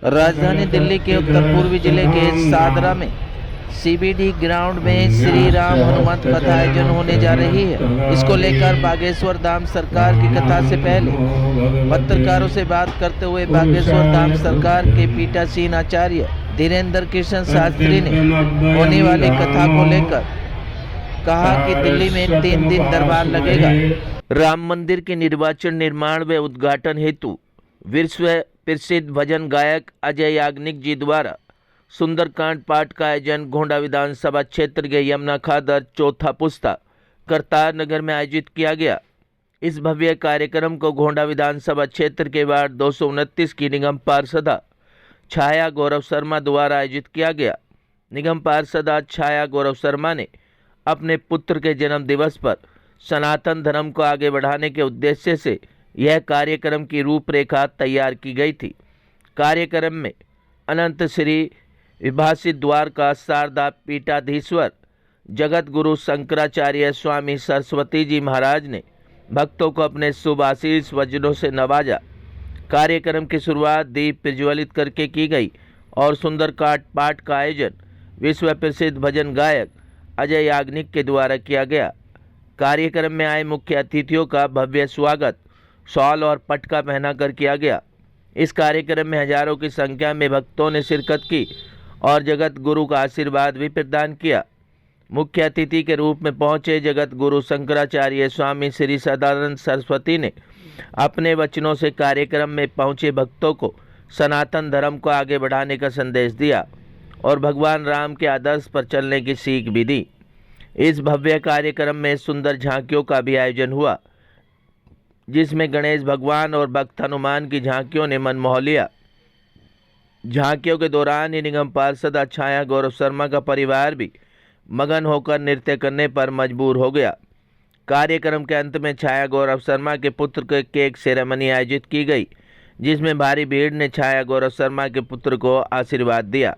राजधानी दिल्ली के उत्तर पूर्वी जिले के सादरा में सीबीडी ग्राउंड में श्री राम हनुमत कथा आयोजन होने जा रही है। इसको लेकर बागेश्वर धाम सरकार की कथा से पहले पत्रकारों से बात करते हुए बागेश्वर धाम सरकार के पीठासीन आचार्य धीरेन्द्र कृष्ण शास्त्री ने होने वाली कथा को लेकर कहा कि दिल्ली में 3 दिन दरबार लगेगा। राम मंदिर के निर्वाचन, निर्माण व उद्घाटन हेतु विश्व प्रसिद्ध भजन गायक अजय याग्निक जी द्वारा सुंदरकांड पाठ का आयोजन गोंडा विधानसभा क्षेत्र के यमुना खादर चौथा पुस्ता करतार नगर में आयोजित किया गया। इस भव्य कार्यक्रम को गोंडा विधानसभा क्षेत्र के वार्ड 229 की निगम पार्षदा छाया गौरव शर्मा द्वारा आयोजित किया गया। निगम पार्षदा छाया गौरव शर्मा ने अपने पुत्र के जन्म दिवस पर सनातन धर्म को आगे बढ़ाने के उद्देश्य से यह कार्यक्रम की रूपरेखा तैयार की गई थी। कार्यक्रम में अनंत श्री विभाषित द्वारका शारदा पीठाधीश्वर जगत गुरु शंकराचार्य स्वामी सरस्वती जी महाराज ने भक्तों को अपने शुभ आशीष वचनों से नवाजा। कार्यक्रम की शुरुआत दीप प्रज्वलित करके की गई और सुंदरकांड पाठ का आयोजन विश्व प्रसिद्ध भजन गायक अजय याग्निक के द्वारा किया गया। कार्यक्रम में आए मुख्य अतिथियों का भव्य स्वागत शॉल और पटका पहनाकर किया गया। इस कार्यक्रम में हजारों की संख्या में भक्तों ने शिरकत की और जगत गुरु का आशीर्वाद भी प्रदान किया। मुख्य अतिथि के रूप में पहुंचे जगत गुरु शंकराचार्य स्वामी श्री सदानंद सरस्वती ने अपने वचनों से कार्यक्रम में पहुंचे भक्तों को सनातन धर्म को आगे बढ़ाने का संदेश दिया और भगवान राम के आदर्श पर चलने की सीख भी दी। इस भव्य कार्यक्रम में सुंदर झांकियों का भी आयोजन हुआ, जिसमें गणेश भगवान और भक्त हनुमान की झांकियों ने मन मोह लिया। झांकियों के दौरान ही निगम पार्षद छाया गौरव शर्मा का परिवार भी मगन होकर नृत्य करने पर मजबूर हो गया। कार्यक्रम के अंत में छाया गौरव शर्मा के पुत्र के केक सेरेमनी आयोजित की गई, जिसमें भारी भीड़ ने छाया गौरव शर्मा के पुत्र को आशीर्वाद दिया।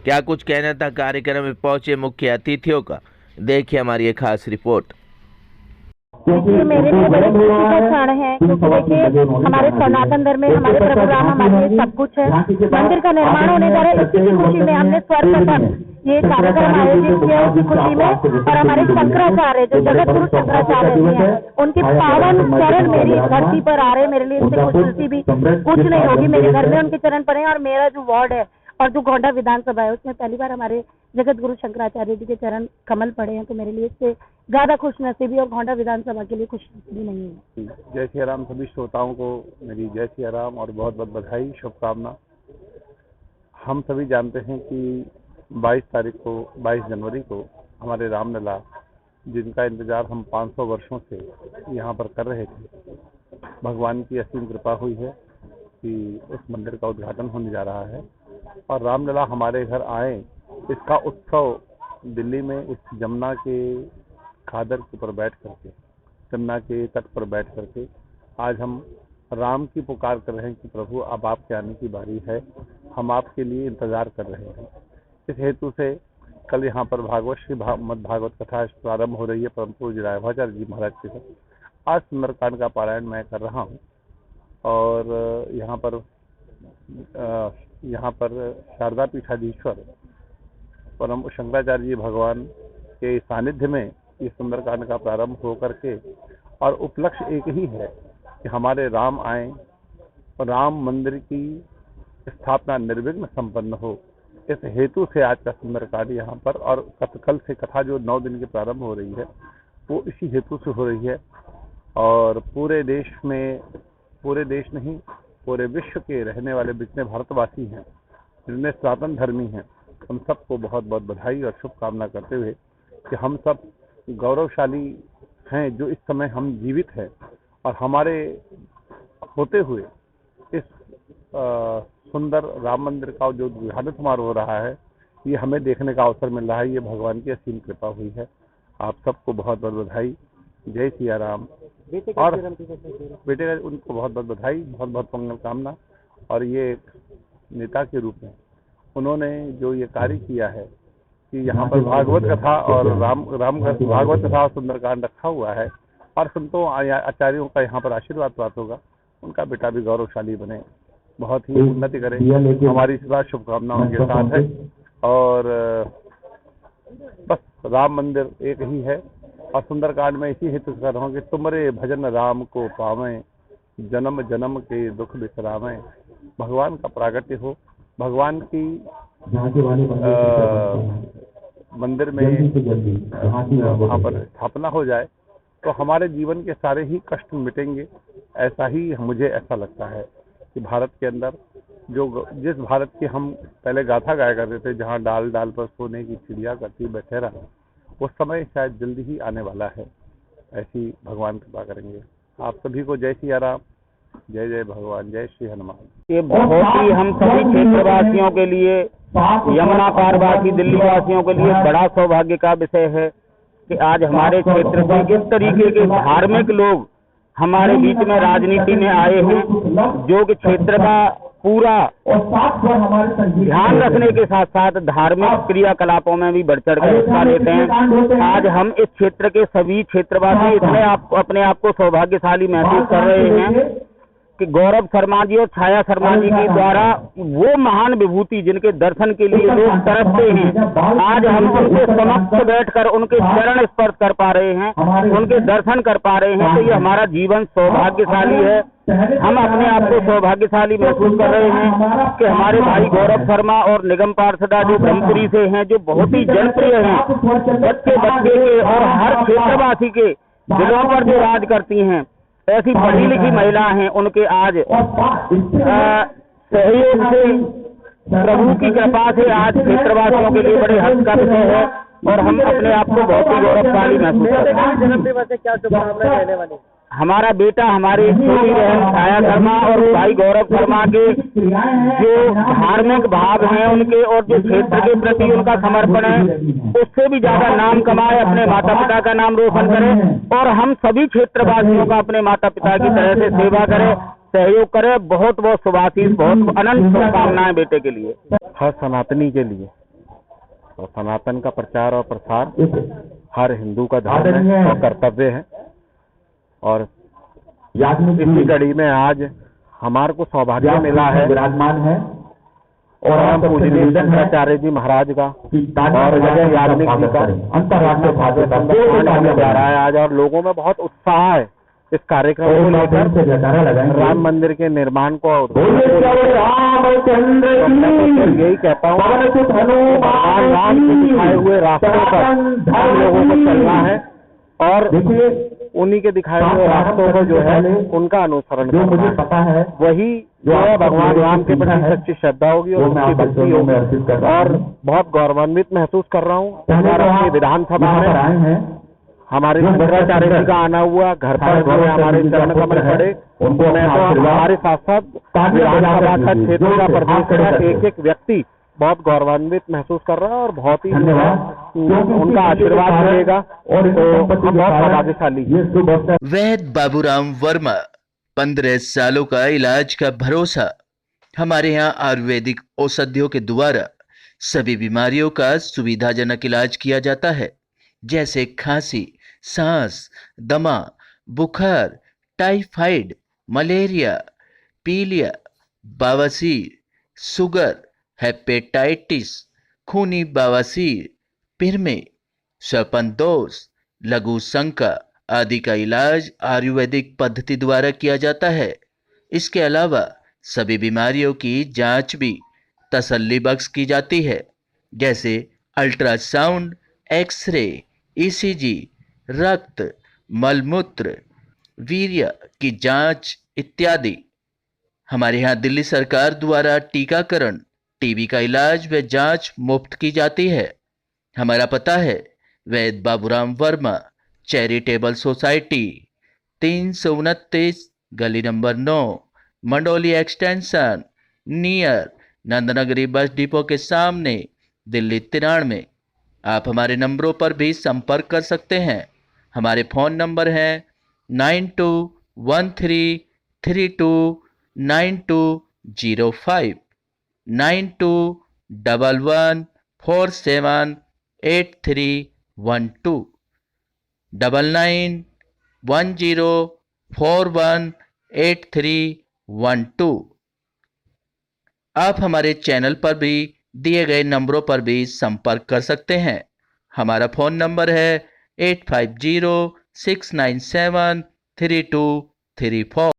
क्या कुछ कहना था कार्यक्रम में पहुंचे मुख्य अतिथियों का, देखिए हमारी एक खास रिपोर्ट। ये मेरे लिए बड़े खुशी का क्षण है, क्योंकि देखिए हमारे सनातन धर्म में हमारे प्रभु राम हमारे लिए सब कुछ है। मंदिर का निर्माण होने जा रहा है, इसी की खुशी में हमने सर्वप्रथम ये कार्यक्रम आयोजित किया, उसी खुशी में। और हमारे शंकराचार्य जो जगत गुरु शंकराचार्य जी हैं, उनके पावन चरण मेरी धरती पर आ रहे, मेरे लिए इससे खुशी भी कुछ नहीं होगी। मेरे घर में उनके चरण पड़े और मेरा जो वार्ड है और जो गोंडा विधानसभा है उसमें पहली बार हमारे जगत गुरु शंकराचार्य जी के चरण कमल पड़े हैं, तो मेरे लिए इससे ज्यादा खुश नसीबी और गोंडा विधानसभा के लिए खुश नसीबी नहीं है। जय श्री राम। सभी श्रोताओं को मेरी जय श्री राम और बहुत बहुत बधाई, शुभकामना। हम सभी जानते हैं कि 22 जनवरी को हमारे रामलला, जिनका इंतजार हम 500 वर्षों से यहाँ पर कर रहे थे, भगवान की असीम कृपा हुई है कि उस मंदिर का उद्घाटन होने जा रहा है और रामलला हमारे घर आए। इसका उत्सव दिल्ली में इस जमुना के खादर के ऊपर बैठ करके, जमुना के तट पर बैठ करके आज हम राम की पुकार कर रहे हैं कि प्रभु अब आपके आने की बारी है, हम आपके लिए इंतजार कर रहे हैं। इस हेतु से कल यहाँ पर भागवत श्री भागवत कथा प्रारंभ हो रही है परम पूज्य राघवाचार्य जी महाराज के साथ। आज सुंदरकांड का पारायण मैं कर रहा हूँ और यहाँ पर शारदा पीठाधीश्वर परम शंकराचार्य जी भगवान के सानिध्य में इस सुंदरकांड का प्रारंभ हो करके, और उपलक्ष्य एक ही है कि हमारे राम आए और राम मंदिर की स्थापना निर्विघ्न संपन्न हो। इस हेतु से आज का सुंदरकांड यहाँ पर, और कल से कथा जो 9 दिन की प्रारंभ हो रही है वो इसी हेतु से हो रही है। और पूरे देश नहीं पूरे विश्व के रहने वाले जितने भारतवासी हैं, जितने सनातन धर्मी हैं, उन सबको बहुत बहुत बधाई और शुभकामना करते हुए कि हम सब गौरवशाली हैं जो इस समय हम जीवित हैं और हमारे होते हुए इस सुंदर राम मंदिर का जो उद्घाटन समारोह हो रहा है, ये हमें देखने का अवसर मिल रहा है। ये भगवान की असीम कृपा हुई है। आप सबको बहुत बहुत बधाई। जय सिया राम। और बेटे का उनको बहुत बहुत बधाई, बहुत बहुत मंगल कामना। और ये नेता के रूप में उन्होंने जो ये कार्य किया है कि यहाँ पर भागवत कथा और भागवत कथा और सुंदरकांड रखा हुआ है और संतों आचार्यों का यहाँ पर आशीर्वाद प्राप्त होगा, उनका बेटा भी गौरवशाली बने, बहुत ही उन्नति करें। हमारी सदा शुभकामना उनके साथ है। और बस राम मंदिर एक ही है और सुंदरकांड में इसी हेतु कर रहा हूँ कि तुमरे भजन राम को पावें, जन्म जन्म के दुख बिसरावें। भगवान का प्रागट्य हो, भगवान की मंदिर में वहाँ पर स्थापना हो जाए तो हमारे जीवन के सारे ही कष्ट मिटेंगे। ऐसा ही मुझे ऐसा लगता है कि भारत के अंदर जिस भारत की हम पहले गाथा गाया करते थे, जहाँ डाल डाल पर सोने की चिड़िया करती बैठे रहा, वो समय शायद जल्दी ही आने वाला है। ऐसी भगवान कृपा करेंगे। आप सभी को जय सिया राम, जय जय भगवान, जय श्री हनुमान। ये बहुत ही हम सभी क्षेत्रवासियों के लिए, यमुना पार वासी दिल्ली वासियों के लिए बड़ा सौभाग्य का विषय है कि आज हमारे क्षेत्र से इस तरीके के धार्मिक लोग हमारे बीच में राजनीति में आए हैं, जो कि क्षेत्र का पूरा ध्यान रखने के साथ साथ धार्मिक क्रियाकलापों में भी बढ़ चढ़ कर हिस्सा लेते हैं। आज हम इस क्षेत्र के सभी क्षेत्रवासी अपने आप को सौभाग्यशाली महसूस कर रहे हैं कि गौरव शर्मा जी और छाया शर्मा जी के द्वारा वो महान विभूति जिनके दर्शन के लिए लोग तरसते हैं, आज हम उनके समक्ष बैठकर उनके चरण स्पर्श कर पा रहे हैं, उनके दर्शन कर पा रहे हैं। तो ये हमारा जीवन सौभाग्यशाली है। हम अपने आप को सौभाग्यशाली महसूस कर रहे हैं कि हमारे भाई गौरव शर्मा और निगम पार्षदा जो ब्रह्मपुरी से हैं, जो बहुत ही जनप्रिय हैं, बच्चे के और हर क्षेत्रवासी के दिलों पर जो राज करती हैं, ऐसी पढ़ी लिखी महिला हैं, उनके आज सहयोग से, प्रभु की कृपा से आज क्षेत्रवासियों के लिए बड़े हर्ष का विषय है और हम अपने आप को बहुत ही गौरवशाली महसूस कर रहे हैं। क्या शुभकामनाएं रहने वाली? हमारा बेटा, हमारी छोटी बहन छाया शर्मा और भाई गौरव शर्मा के जो धार्मिक भाव हैं उनके और जो क्षेत्र के प्रति उनका समर्पण है, उससे भी ज्यादा नाम कमाए, अपने माता पिता का नाम रोशन करें और हम सभी क्षेत्रवासियों का अपने माता पिता की तरह से सेवा करें, सहयोग करें। बहुत बहुत शुभाशीष, बहुत अनंत शुभकामनाएं बेटे के लिए, हर सनातनी के लिए। और सनातन का प्रचार और प्रसार हर हिंदू का धर्म है और कर्तव्य है। और इसी कड़ी में आज हमारे को सौभाग्य मिला है विराजमान है और हम पूजनीय शंकराचार्य जी महाराज का और जगह याग्निक जी का अंतर्राष्ट्रीय जा रहा है आज, और लोगों में बहुत उत्साह है इस कार्यक्रम को लेकर। राम मंदिर के निर्माण को यही कहता हूँ, भगवान राम के दिखाए हुए रास्तों पर हम लोगों को चलना है और उन्हीं के दिखाए हुए रास्तों को जो है उनका अनुसरण करना है। पता है वही जो है भगवान राम के प्रति सच्ची श्रद्धा होगी और उनकी भक्ति होगी। और बहुत गौरवान्वित महसूस कर रहा हूँ हमारे विधानसभा में हमारे शंकराचार्य जी का आना हुआ, घर पर हमारे चरण कमल पड़े। मैं तो हमारे साथ साथ विधानसभा का क्षेत्र का प्रदेश का एक एक व्यक्ति बहुत गौरवान्वित महसूस कर रहा है और बहुत ही उनका आशीर्वाद मिलेगा और हम बहुत सौभाग्यशाली। वैद्य बाबूराम वर्मा, 15 सालों का इलाज का भरोसा। हमारे यहाँ आयुर्वेदिक औषधियों के द्वारा सभी बीमारियों का सुविधाजनक इलाज किया जाता है, जैसे खांसी, सांस, दमा, बुखार, टाइफाइड, मलेरिया, पीलिया, बवासीर, शुगर, हेपेटाइटिस, खूनी बवासीर, पिरमे, श्वपनदोष, लघु शंका आदि का इलाज आयुर्वेदिक पद्धति द्वारा किया जाता है। इसके अलावा सभी बीमारियों की जांच भी तसल्ली बख्श की जाती है, जैसे अल्ट्रासाउंड, एक्सरे, ईसीजी, रक्त, मलमूत्र, वीर्य की जांच इत्यादि। हमारे यहाँ दिल्ली सरकार द्वारा टीकाकरण, टीबी का इलाज व जांच मुफ्त की जाती है। हमारा पता है वैद्य बाबूराम वर्मा, चैरिटेबल सोसाइटी, 329 गली number 9, Mandoli extension, near Nand Nagri bus depot के सामने, दिल्ली 93। आप हमारे नंबरों पर भी संपर्क कर सकते हैं। हमारे फ़ोन नंबर हैं 9213329205, 9211478312, 9910418312। आप हमारे चैनल पर भी दिए गए नंबरों पर भी संपर्क कर सकते हैं। हमारा फ़ोन नंबर है 8506973234।